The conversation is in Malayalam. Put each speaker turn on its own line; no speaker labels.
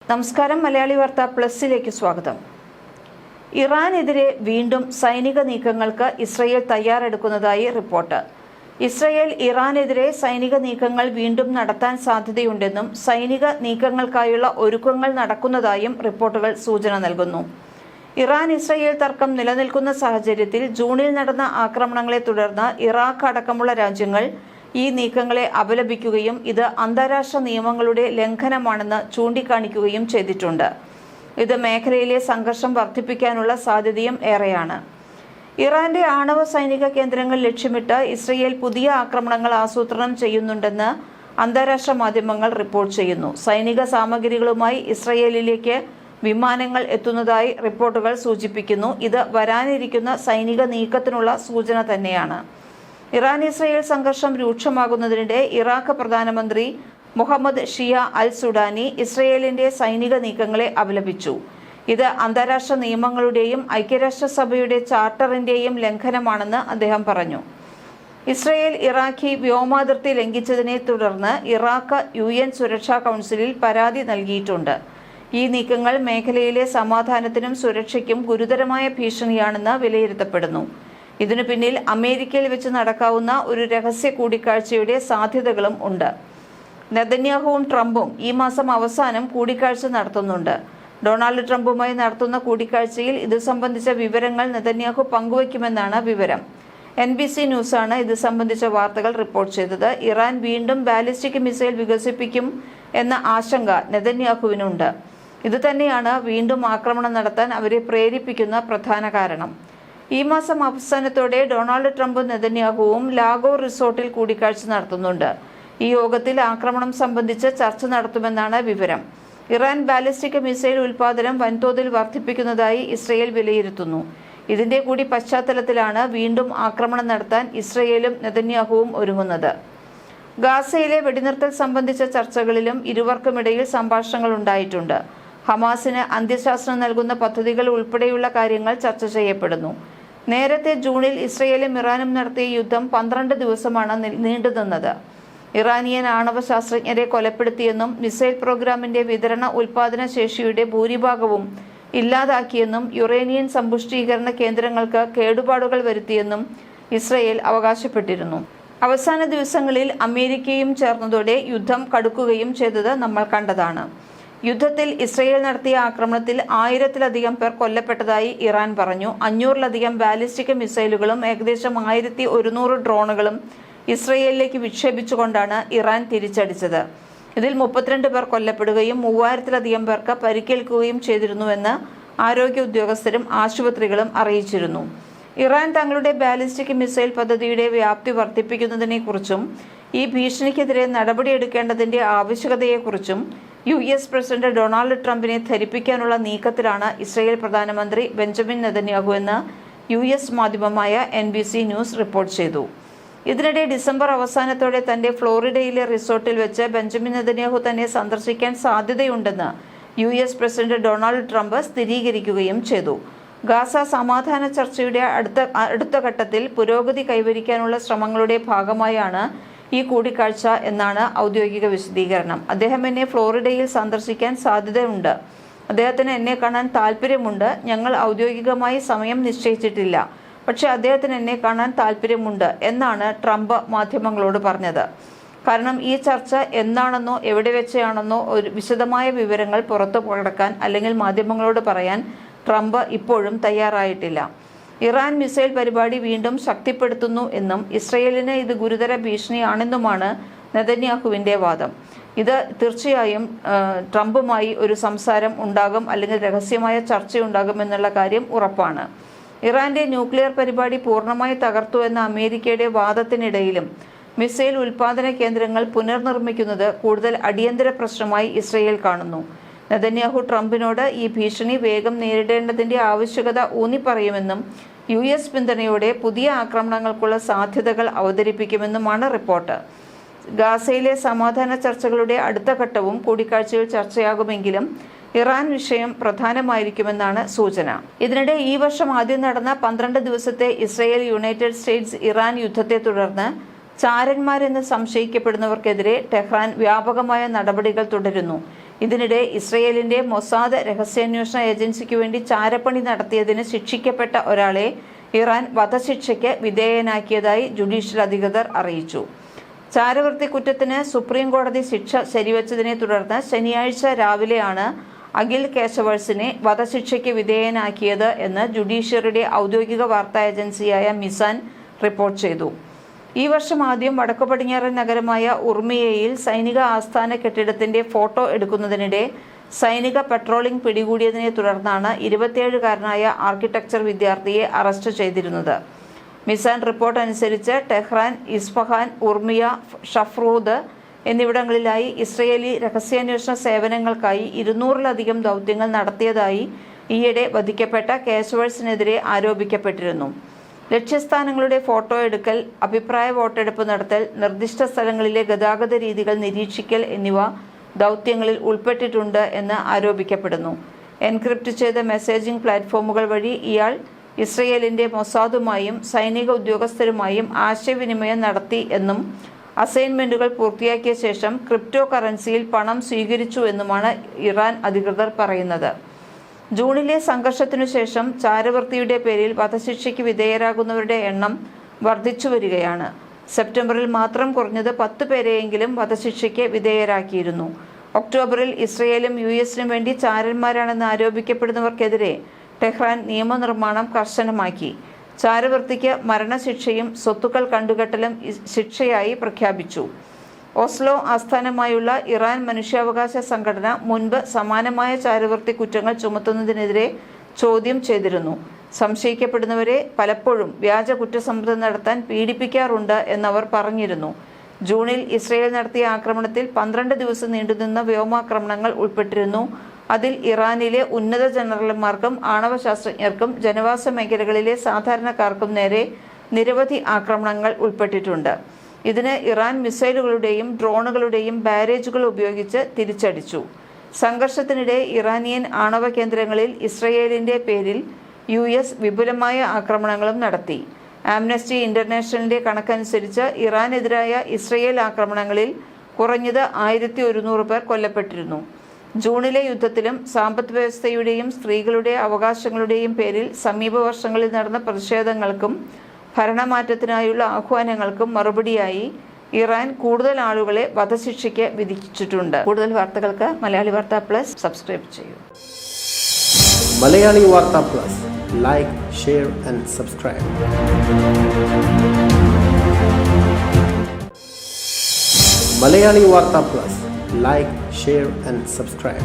നമസ്കാരം. മലയാളി വാർത്ത പ്ലസിലേക്ക് സ്വാഗതം. ഇറാനെതിരെ വീണ്ടും സൈനിക നീക്കങ്ങൾക്ക് ഇസ്രയേൽ തയ്യാറെടുക്കുന്നതായി റിപ്പോർട്ട്. ഇസ്രയേൽ ഇറാനെതിരെ സൈനിക നീക്കങ്ങൾ വീണ്ടും നടത്താൻ സാധ്യതയുണ്ടെന്നും സൈനിക നീക്കങ്ങൾക്കായുള്ള ഒരുക്കങ്ങൾ നടക്കുന്നതായും റിപ്പോർട്ടുകൾ സൂചന നൽകുന്നു. ഇറാൻ ഇസ്രയേൽ തർക്കം നിലനിൽക്കുന്ന സാഹചര്യത്തിൽ ജൂണിൽ നടന്ന ആക്രമണങ്ങളെ തുടർന്ന് ഇറാഖ് അടക്കമുള്ള രാജ്യങ്ങൾ ഈ നീക്കങ്ങളെ അപലപിക്കുകയും ഇത് അന്താരാഷ്ട്ര നിയമങ്ങളുടെ ലംഘനമാണെന്ന് ചൂണ്ടിക്കാണിക്കുകയും ചെയ്തിട്ടുണ്ട്. ഇത് മേഖലയിലെ സംഘർഷം വർദ്ധിപ്പിക്കാനുള്ള സാധ്യതയും ഏറെയാണ്. ഇറാന്റെ ആണവ സൈനിക കേന്ദ്രങ്ങൾ ലക്ഷ്യമിട്ട് ഇസ്രയേൽ പുതിയ ആക്രമണങ്ങൾ ആസൂത്രണം ചെയ്യുന്നുണ്ടെന്ന് അന്താരാഷ്ട്ര മാധ്യമങ്ങൾ റിപ്പോർട്ട് ചെയ്യുന്നു. സൈനിക സാമഗ്രികളുമായി ഇസ്രയേലിലേക്ക് വിമാനങ്ങൾ എത്തുന്നതായി റിപ്പോർട്ടുകൾ സൂചിപ്പിക്കുന്നു. ഇത് വരാനിരിക്കുന്ന സൈനിക നീക്കത്തിനുള്ള സൂചന തന്നെയാണ്. ഇറാൻ ഇസ്രയേൽ സംഘർഷം രൂക്ഷമാകുന്നതിനിടെ ഇറാഖ് പ്രധാനമന്ത്രി മുഹമ്മദ് ഷിയ അൽ സുഡാനി ഇസ്രയേലിന്റെ സൈനിക നീക്കങ്ങളെ അപലപിച്ചു. ഇത് അന്താരാഷ്ട്ര നിയമങ്ങളുടെയും ഐക്യരാഷ്ട്രസഭയുടെ ചാർട്ടറിന്റെയും ലംഘനമാണെന്ന് അദ്ദേഹം പറഞ്ഞു. ഇസ്രയേൽ ഇറാഖി വ്യോമാതിർത്തി ലംഘിച്ചതിനെ തുടർന്ന് ഇറാഖ് UN സുരക്ഷാ കൗൺസിലിൽ പരാതി നൽകിയിട്ടുണ്ട്. ഈ നീക്കങ്ങൾ മേഖലയിലെ സമാധാനത്തിനും സുരക്ഷയ്ക്കും ഗുരുതരമായ ഭീഷണിയാണെന്ന് വിലയിരുത്തപ്പെടുന്നു. ഇതിനു പിന്നിൽ അമേരിക്കയിൽ വെച്ച് നടക്കാവുന്ന ഒരു രഹസ്യ കൂടിക്കാഴ്ചയുടെ സാധ്യതകളും ഉണ്ട്. നെതന്യാഹുവും ട്രംപും ഈ മാസം അവസാനം കൂടിക്കാഴ്ച നടത്തുന്നുണ്ട്. ഡൊണാൾഡ് ട്രംപുമായി നടത്തുന്ന കൂടിക്കാഴ്ചയിൽ ഇത് സംബന്ധിച്ച വിവരങ്ങൾ നെതന്യാഹു പങ്കുവയ്ക്കുമെന്നാണ് വിവരം. NBC ന്യൂസാണ് ഇത് സംബന്ധിച്ച വാർത്തകൾ റിപ്പോർട്ട് ചെയ്തത്. ഇറാൻ വീണ്ടും ബാലിസ്റ്റിക് മിസൈൽ വികസിപ്പിക്കും എന്ന ആശങ്ക നെതന്യാഹുവിനുണ്ട്. ഇത് തന്നെയാണ് വീണ്ടും ആക്രമണം നടത്താൻ അവരെ പ്രേരിപ്പിക്കുന്ന പ്രധാന കാരണം. ഈ മാസം അവസാനത്തോടെ ഡൊണാൾഡ് ട്രംപും നെതന്യാഹുവും ലാഗോ റിസോർട്ടിൽ കൂടിക്കാഴ്ച നടത്തുന്നുണ്ട്. ഈ യോഗത്തിൽ ആക്രമണം സംബന്ധിച്ച് ചർച്ച നടത്തുമെന്നാണ് വിവരം. ഇറാൻ ബാലിസ്റ്റിക് മിസൈൽ ഉൽപാദനം വൻതോതിൽ വർദ്ധിപ്പിക്കുന്നതായി ഇസ്രയേൽ വിലയിരുത്തുന്നു. ഇതിന്റെ കൂടി പശ്ചാത്തലത്തിലാണ് വീണ്ടും ആക്രമണം നടത്താൻ ഇസ്രയേലും നെതന്യാഹുവും ഒരുങ്ങുന്നത്. ഗാസയിലെ വെടിനിർത്തൽ സംബന്ധിച്ച ചർച്ചകളിലും ഇരുവർക്കുമിടയിൽ സംഭാഷണങ്ങൾ ഉണ്ടായിട്ടുണ്ട്. ഹമാസിന് അന്ത്യശാസനം നൽകുന്ന പദ്ധതികൾ ഉൾപ്പെടെയുള്ള കാര്യങ്ങൾ ചർച്ച ചെയ്യപ്പെടുന്നു. നേരത്തെ ജൂണിൽ ഇസ്രയേലും ഇറാനും നടത്തിയ യുദ്ധം 12 ദിവസമാണ് നീണ്ടുനിന്നത്. ഇറാനിയൻ ആണവ ശാസ്ത്രജ്ഞരെ കൊലപ്പെടുത്തിയെന്നും മിസൈൽ പ്രോഗ്രാമിന്റെ വിതരണ ഉൽപാദന ശേഷിയുടെ ഭൂരിഭാഗവും ഇല്ലാതാക്കിയെന്നും യുറേനിയൻ സമ്പുഷ്ടീകരണ കേന്ദ്രങ്ങൾക്ക് കേടുപാടുകൾ വരുത്തിയെന്നും ഇസ്രയേൽ അവകാശപ്പെട്ടിരുന്നു. അവസാന ദിവസങ്ങളിൽ അമേരിക്കയും ചേർന്നതോടെ യുദ്ധം കടുക്കുകയും ചെയ്തത് നമ്മൾ കണ്ടതാണ്. യുദ്ധത്തിൽ ഇസ്രയേൽ നടത്തിയ ആക്രമണത്തിൽ 1000-ലധികം പേർ കൊല്ലപ്പെട്ടതായി ഇറാൻ പറഞ്ഞു. 500-ലധികം ബാലിസ്റ്റിക് മിസൈലുകളും ഏകദേശം 1100 ഡ്രോണുകളും ഇസ്രയേലിലേക്ക് വിക്ഷേപിച്ചുകൊണ്ടാണ് ഇറാൻ തിരിച്ചടിച്ചത്. ഇതിൽ 32 പേർ കൊല്ലപ്പെടുകയും 3000-ലധികം പേർക്ക് പരിക്കേൽക്കുകയും ചെയ്തിരുന്നുവെന്ന് ആരോഗ്യ ഉദ്യോഗസ്ഥരും ആശുപത്രികളും അറിയിച്ചിരുന്നു. ഇറാൻ തങ്ങളുടെ ബാലിസ്റ്റിക് മിസൈൽ പദ്ധതിയുടെ വ്യാപ്തി വർദ്ധിപ്പിക്കുന്നതിനെക്കുറിച്ചും ഈ ഭീഷണിക്കെതിരെ നടപടിയെടുക്കേണ്ടതിന്റെ ആവശ്യകതയെക്കുറിച്ചും US പ്രസിഡന്റ് ഡൊണാൾഡ് ട്രംപിനെ ധരിപ്പിക്കാനുള്ള നീക്കത്തിലാണ് ഇസ്രയേൽ പ്രധാനമന്ത്രി ബെഞ്ചമിൻ നെതന്യാഹു എന്ന് US മാധ്യമമായ NBC ന്യൂസ് റിപ്പോർട്ട് ചെയ്തു. ഇതിനിടെ ഡിസംബർ അവസാനത്തോടെ തന്റെ ഫ്ലോറിഡയിലെ റിസോർട്ടിൽ വെച്ച് ബെഞ്ചമിൻ നെതന്യാഹു തന്നെ സന്ദർശിക്കാൻ സാധ്യതയുണ്ടെന്ന് US പ്രസിഡന്റ് ഡൊണാൾഡ് ട്രംപ് സ്ഥിരീകരിക്കുകയും ചെയ്തു. ഗാസ സമാധാന ചർച്ചയുടെ അടുത്ത ഘട്ടത്തിൽ പുരോഗതി കൈവരിക്കാനുള്ള ശ്രമങ്ങളുടെ ഭാഗമായാണ് ഈ കൂടിക്കാഴ്ച എന്നാണ് ഔദ്യോഗിക വിശദീകരണം. അദ്ദേഹം എന്നെ ഫ്ലോറിഡയിൽ സന്ദർശിക്കാൻ സാധ്യതയുണ്ട്. അദ്ദേഹത്തിന് എന്നെ കാണാൻ താല്പര്യമുണ്ട്. ഞങ്ങൾ ഔദ്യോഗികമായി സമയം നിശ്ചയിച്ചിട്ടില്ല, പക്ഷെ അദ്ദേഹത്തിന് എന്നെ കാണാൻ താല്പര്യമുണ്ട് എന്നാണ് ട്രംപ് മാധ്യമങ്ങളോട് പറഞ്ഞത്. കാരണം ഈ ചർച്ച എന്താണെന്നോ എവിടെ വെച്ചാണെന്നോ ഒരു വിശദമായ വിവരങ്ങൾ പുറത്തു കടക്കാൻ അല്ലെങ്കിൽ മാധ്യമങ്ങളോട് പറയാൻ ട്രംപ് ഇപ്പോഴും തയ്യാറായിട്ടില്ല. ഇറാൻ മിസൈൽ പരിപാടി വീണ്ടും ശക്തിപ്പെടുത്തുന്നു എന്നും ഇസ്രയേലിന് ഇത് ഗുരുതര ഭീഷണിയാണെന്നുമാണ് നെതന്യാഹുവിന്റെ വാദം. ഇത് തീർച്ചയായും ട്രംപുമായി ഒരു സംസാരം ഉണ്ടാകും അല്ലെങ്കിൽ രഹസ്യമായ ചർച്ചയുണ്ടാകുമെന്നുള്ള കാര്യം ഉറപ്പാണ്. ഇറാന്റെ ന്യൂക്ലിയർ പരിപാടി പൂർണ്ണമായി തകർത്തു എന്ന അമേരിക്കയുടെ വാദത്തിനിടയിലും മിസൈൽ ഉൽപാദന കേന്ദ്രങ്ങൾ പുനർനിർമ്മിക്കുന്നത് കൂടുതൽ അടിയന്തര പ്രശ്നമായി ഇസ്രയേൽ കാണുന്നു. നെതന്യാഹു ട്രംപിനോട് ഈ ഭീഷണി വേഗം നേരിടേണ്ടതിന്റെ ആവശ്യകത ഊന്നിപ്പറയുമെന്നും US പിന്തുണയോടെ പുതിയ ആക്രമണങ്ങൾക്കുള്ള സാധ്യതകൾ അവതരിപ്പിക്കുമെന്നുമാണ് റിപ്പോർട്ട്. ഗാസയിലെ സമാധാന ചർച്ചകളുടെ അടുത്ത ഘട്ടവും കൂടിക്കാഴ്ചയിൽ ചർച്ചയാകുമെങ്കിലും ഇറാൻ വിഷയം പ്രധാനമായിരിക്കുമെന്നാണ് സൂചന. ഇതിനിടെ ഈ വർഷം ആദ്യം നടന്ന 12 ദിവസത്തെ ഇസ്രയേൽ യുണൈറ്റഡ് സ്റ്റേറ്റ്സ് ഇറാൻ യുദ്ധത്തെ തുടർന്ന് ചാരന്മാരെന്ന് സംശയിക്കപ്പെടുന്നവർക്കെതിരെ ടെഹ്റാൻ വ്യാപകമായ നടപടികൾ തുടരുന്നു. ഇതിനിടെ ഇസ്രയേലിന്റെ മൊസാദ് രഹസ്യാന്വേഷണ ഏജൻസിക്ക് വേണ്ടി ചാരപ്പണി നടത്തിയതിന് ശിക്ഷിക്കപ്പെട്ട ഒരാളെ ഇറാൻ വധശിക്ഷയ്ക്ക് വിധേയനാക്കിയതായി ജുഡീഷ്യൽ അധികൃതർ അറിയിച്ചു. ചാരവൃത്തി കുറ്റത്തിന് സുപ്രീം കോടതി ശിക്ഷ ശരിവച്ചതിനെ തുടർന്ന് ശനിയാഴ്ച രാവിലെയാണ് അഖിൽ കേശവേഴ്സിനെ വധശിക്ഷയ്ക്ക് വിധേയനാക്കിയത് എന്ന് ജുഡീഷ്യറിയുടെ ഔദ്യോഗിക വാർത്താ ഏജൻസിയായ മിസാൻ റിപ്പോർട്ട് ചെയ്തു. ഈ വർഷം ആദ്യം വടക്കു പടിഞ്ഞാറൻ നഗരമായ ഉർമിയയിൽ സൈനിക ആസ്ഥാന കെട്ടിടത്തിന്റെ ഫോട്ടോ എടുക്കുന്നതിനിടെ സൈനിക പട്രോളിംഗ് പിടികൂടിയതിനെ തുടർന്നാണ് 27-കാരനായ ആർക്കിടെക്ചർ വിദ്യാർത്ഥിയെ അറസ്റ്റ് ചെയ്തിരുന്നത്. മിസാൻ റിപ്പോർട്ട് അനുസരിച്ച് ടെഹ്റാൻ, ഇസ്ഫഹാൻ, ഉർമിയ, ഷഫ്രൂദ് എന്നിവിടങ്ങളിലായി ഇസ്രയേലി രഹസ്യാന്വേഷണ സേവനങ്ങൾക്കായി 200-ലധികം ദൗത്യങ്ങൾ നടത്തിയതായി ഈയിടെ വധിക്കപ്പെട്ട കേശവേഴ്സിനെതിരെ ആരോപിക്കപ്പെട്ടിരുന്നു. ലക്ഷ്യസ്ഥാനങ്ങളുടെ ഫോട്ടോ എടുക്കൽ, അഭിപ്രായ വോട്ടെടുപ്പ് നടത്തൽ, നിർദ്ദിഷ്ട സ്ഥലങ്ങളിലെ ഗതാഗത രീതികൾ നിരീക്ഷിക്കൽ എന്നിവ ദൗത്യങ്ങളിൽ ഉൾപ്പെട്ടിട്ടുണ്ട് എന്ന് ആരോപിക്കപ്പെടുന്നു. എൻക്രിപ്റ്റ് ചെയ്ത മെസ്സേജിംഗ് പ്ലാറ്റ്ഫോമുകൾ വഴി ഇയാൾ ഇസ്രയേലിന്റെ മൊസാദുമായും സൈനിക ഉദ്യോഗസ്ഥരുമായും ആശയവിനിമയം നടത്തി എന്നും അസൈൻമെന്റുകൾ പൂർത്തിയാക്കിയ ശേഷം ക്രിപ്റ്റോ കറൻസിയിൽ പണം സ്വീകരിച്ചു എന്നുമാണ് ഇറാൻ അധികൃതർ പറയുന്നത്. ജൂണിലെ സംഘർഷത്തിനു ശേഷം ചാരവൃത്തിയുടെ പേരിൽ വധശിക്ഷയ്ക്ക് വിധേയരാകുന്നവരുടെ എണ്ണം വർദ്ധിച്ചു വരികയാണ്. സെപ്റ്റംബറിൽ മാത്രം കുറഞ്ഞത് 10 പേരെയെങ്കിലും വധശിക്ഷയ്ക്ക് വിധേയരാക്കിയിരുന്നു. ഒക്ടോബറിൽ ഇസ്രയേലും US-നും വേണ്ടി ചാരന്മാരാണെന്ന് ആരോപിക്കപ്പെടുന്നവർക്കെതിരെ ടെഹ്റാൻ നിയമനിർമ്മാണം കർശനമാക്കി. ചാരവൃത്തിക്ക് മരണശിക്ഷയും സ്വത്തുക്കൾ കണ്ടുകെട്ടലും ശിക്ഷയായി പ്രഖ്യാപിച്ചു. ഓസ്ലോ ആസ്ഥാനമായുള്ള ഇറാൻ മനുഷ്യാവകാശ സംഘടന മുൻപ് സമാനമായ ചാരവൃത്തി കുറ്റങ്ങൾ ചുമത്തുന്നതിനെതിരെ ചോദ്യം ചെയ്തിരുന്നു. സംശയിക്കപ്പെടുന്നവരെ പലപ്പോഴും വ്യാജ കുറ്റസമ്മതം നടത്താൻ പീഡിപ്പിക്കാറുണ്ട് എന്നവർ പറഞ്ഞിരുന്നു. ജൂണിൽ ഇസ്രയേൽ നടത്തിയ ആക്രമണത്തിൽ 12 ദിവസം നീണ്ടുനിന്ന വ്യോമാക്രമണങ്ങൾ ഉൾപ്പെട്ടിരുന്നു. അതിൽ ഇറാനിലെ ഉന്നത ജനറൽമാർക്കും ആണവശാസ്ത്രജ്ഞർക്കും ജനവാസ മേഖലകളിലെ സാധാരണക്കാർക്കും നേരെ നിരവധി ആക്രമണങ്ങൾ ഉൾപ്പെട്ടിട്ടുണ്ട്. ഇതിന് ഇറാൻ മിസൈലുകളുടെയും ഡ്രോണുകളുടെയും ബാരേജുകൾ ഉപയോഗിച്ച് തിരിച്ചടിച്ചു. സംഘർഷത്തിനിടെ ഇറാനിയൻ ആണവ കേന്ദ്രങ്ങളിൽ ഇസ്രയേലിന്റെ പേരിൽ US വിപുലമായ ആക്രമണങ്ങളും നടത്തി. ആംനസ്റ്റി ഇന്റർനാഷണലിന്റെ കണക്കനുസരിച്ച് ഇറാനെതിരായ ഇസ്രയേൽ ആക്രമണങ്ങളിൽ കുറഞ്ഞത് 1100 പേർ കൊല്ലപ്പെട്ടിരുന്നു. ജൂണിലെ യുദ്ധത്തിലും സമ്പദ് വ്യവസ്ഥയുടെയും സ്ത്രീകളുടെ അവകാശങ്ങളുടെയും പേരിൽ സമീപ വർഷങ്ങളിൽ നടന്ന പ്രതിഷേധങ്ങൾക്കും ഭരണമാറ്റത്തിനായുള്ള ആഹ്വാനങ്ങൾക്കും മറുപടിയായി ഇറാൻ കൂടുതൽ ആളുകളെ വധശിക്ഷയ്ക്ക് വിധിച്ചിട്ടുണ്ട്. കൂടുതൽ വാർത്തകൾക്ക് മലയാളി വാർത്ത പ്ലസ് സബ്സ്ക്രൈബ് ചെയ്യൂ.
Malayali Vartha plus like, share and subscribe. Malayali Vartha plus like, share and subscribe.